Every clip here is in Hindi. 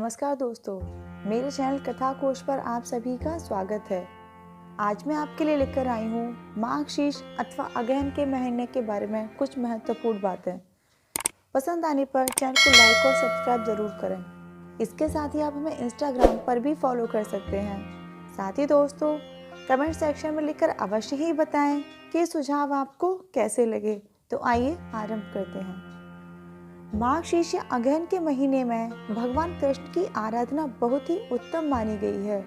नमस्कार दोस्तों, मेरे चैनल कथा कोश पर आप सभी का स्वागत है। आज मैं आपके लिए लेकर आई हूँ माघ शीर्ष अथवा अगहन के महीने के बारे में कुछ महत्वपूर्ण बातें। पसंद आने पर चैनल को लाइक और सब्सक्राइब जरूर करें। इसके साथ ही आप हमें इंस्टाग्राम पर भी फॉलो कर सकते हैं। साथ ही दोस्तों, कमेंट सेक्शन में लिखकर अवश्य ही बताएं कि सुझाव आपको कैसे लगे। तो आइए आरंभ करते हैं। माघ शीर्ष या अगहन के महीने में भगवान कृष्ण की आराधना बहुत ही उत्तम मानी गई है।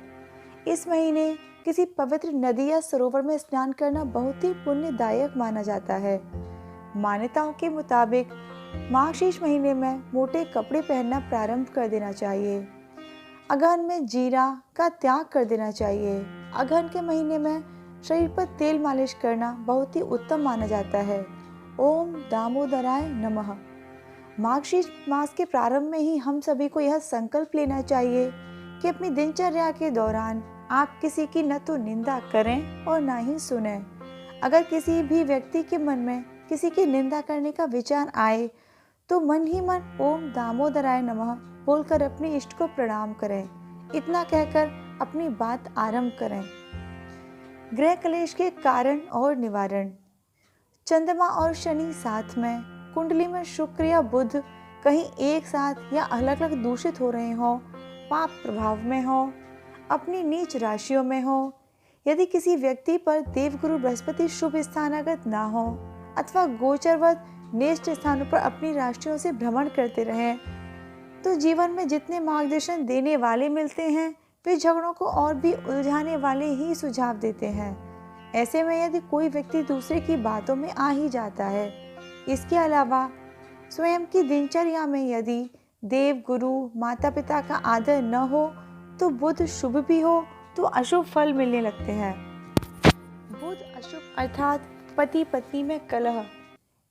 इस महीने किसी पवित्र नदी या सरोवर में स्नान करना बहुत ही पुण्यदायक माना जाता है। मान्यताओं के मुताबिक माघ शीर्ष महीने में मोटे कपड़े पहनना प्रारंभ कर देना चाहिए। अगहन में जीरा का त्याग कर देना चाहिए। अगहन के महीने में शरीर पर तेल मालिश करना बहुत ही उत्तम माना जाता है। ओम दामोदराय नमः। माघ शीर्ष मास के प्रारंभ में ही हम सभी को यह संकल्प लेना चाहिए कि अपनी दिनचर्या के दौरान आप किसी की न तो निंदा करें और न ही सुनें। अगर किसी भी व्यक्ति के मन में किसी की निंदा करने का विचार आए तो मन ही मन ओम दामोदराय नमः बोलकर अपने इष्ट को प्रणाम करें। इतना कहकर अपनी बात आरंभ करें। ग्रह क्लेश के कारण और निवारण। चंद्रमा और शनि साथ में, कुंडली में शुक्र या बुध कहीं एक साथ या अलग अलग दूषित हो रहे हों, पाप प्रभाव में हो, अपनी नीच राशियों में हो, यदि किसी व्यक्ति पर देवगुरु बृहस्पति शुभ स्थानागत ना हो अथवा गोचरवत नेष्ट स्थानों पर अपनी राशियों से भ्रमण करते रहें, तो जीवन में जितने मार्गदर्शन देने वाले मिलते हैं वे झगड़ों को और भी उलझाने वाले ही सुझाव देते हैं। ऐसे में यदि कोई व्यक्ति दूसरे की बातों में आ ही जाता है, इसके अलावा स्वयं की दिनचर्या में यदि देव गुरु माता पिता का आदर न हो तो बुध शुभ भी हो तो अशुभ फल मिलने लगते हैं। बुध अशुभ अर्थात पति पत्नी में कलह।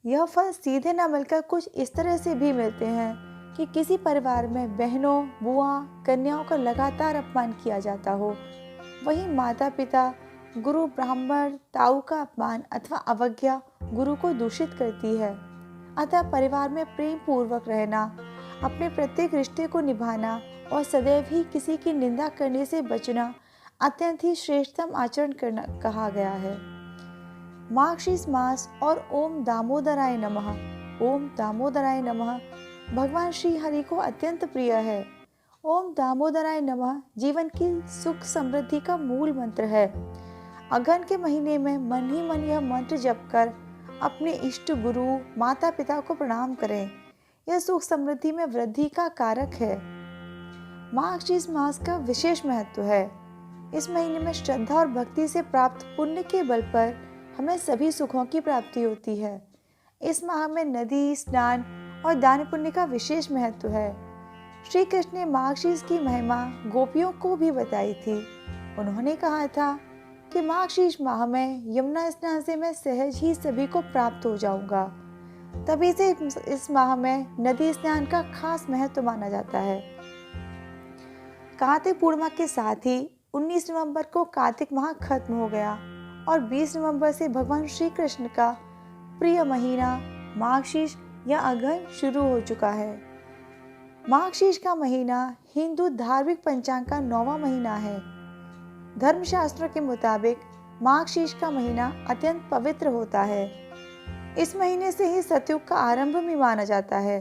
यह फल सीधे न मिलकर कुछ इस तरह से भी मिलते हैं कि किसी परिवार में बहनों, बुआ, कन्याओं का लगातार अपमान किया जाता हो। वहीं माता पिता, गुरु, ब्राह्मण, ताऊ का अपमान अथवा अवज्ञा गुरु को दूषित करती है। अतः परिवार में प्रेम पूर्वक रहना, अपने प्रत्येक रिश्ते को निभाना और सदैव ही किसी की निंदा करने से बचना अत्यंत ही श्रेष्ठतम आचरण करना कहा गया है। माघ शीर्ष मास और ओम दामोदराय नमः। ओम दामोदराय नमः भगवान श्री हरि को अत्यंत प्रिय है। ओम दामोदराय नमः जीवन की सुख समृद्धि का मूल मंत्र है। अगहन के महीने में मन ही मन यह मंत्र जप कर अपने इष्ट गुरु माता पिता को प्रणाम करें। यह सुख समृद्धि में वृद्धि का कारक है। माघ शीर्ष मास का विशेष महत्व है। इस महीने में श्रद्धा और भक्ति से प्राप्त पुण्य के बल पर हमें सभी सुखों की प्राप्ति होती है। इस माह में नदी स्नान और दान पुण्य का विशेष महत्व है। श्री कृष्ण ने माघ शीर्ष की महिमा गोपियों को भी बताई थी। उन्होंने कहा था कि माघ शीर्ष माह में यमुना स्नान से मैं सहज ही सभी को प्राप्त हो जाऊंगा। तभी से इस माह में नदी स्नान का खास महत्व माना जाता है। कार्तिक पूर्णिमा के साथ ही 19 नवंबर को कार्तिक माह खत्म हो गया और 20 नवंबर से भगवान श्री कृष्ण का प्रिय महीना माघ शीर्ष या अगहन शुरू हो चुका है। माघ शीर्ष का महीना हिंदू धार्मिक पंचांग का 9वां महीना है। धर्मशास्त्रों के मुताबिक माघ शीर्ष का महीना अत्यंत पवित्र होता है। इस महीने से ही सतयुग का आरंभ भी माना जाता है।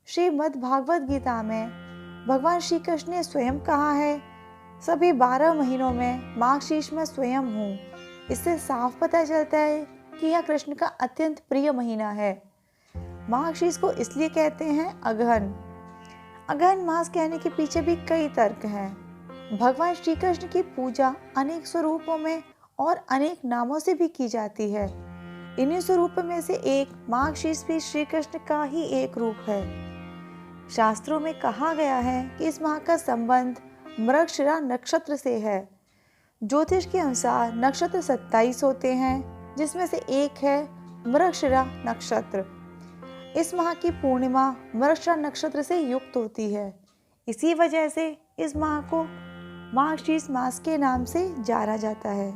श्रीमद् भागवत गीता में भगवान श्री कृष्ण ने स्वयं कहा है, सभी 12 महीनों में माघ शीर्ष में स्वयं हूँ। इससे साफ पता चलता है कि यह कृष्ण का अत्यंत प्रिय महीना है। माघ शीर्ष को इसलिए कहते हैं अगहन। अगहन मास कहने के पीछे भी कई तर्क हैं। भगवान श्री कृष्ण की पूजा अनेक स्वरूपों में और अनेक नामों से भी की जाती है। इन्हीं स्वरूपों में से एक माघ शीर्ष भी श्री कृष्ण का ही एक रूप है। शास्त्रों में कहा गया है कि इस माह का संबंध मृगशिरा नक्षत्र से है। ज्योतिष के अनुसार नक्षत्र 27 होते हैं, जिसमें से एक है मृगशिरा नक्षत्र। इस माह की पूर्णिमा मृगशिरा नक्षत्र से युक्त होती है। इसी वजह से इस माह को माघ शीर्ष मास के नाम से जाना जाता है।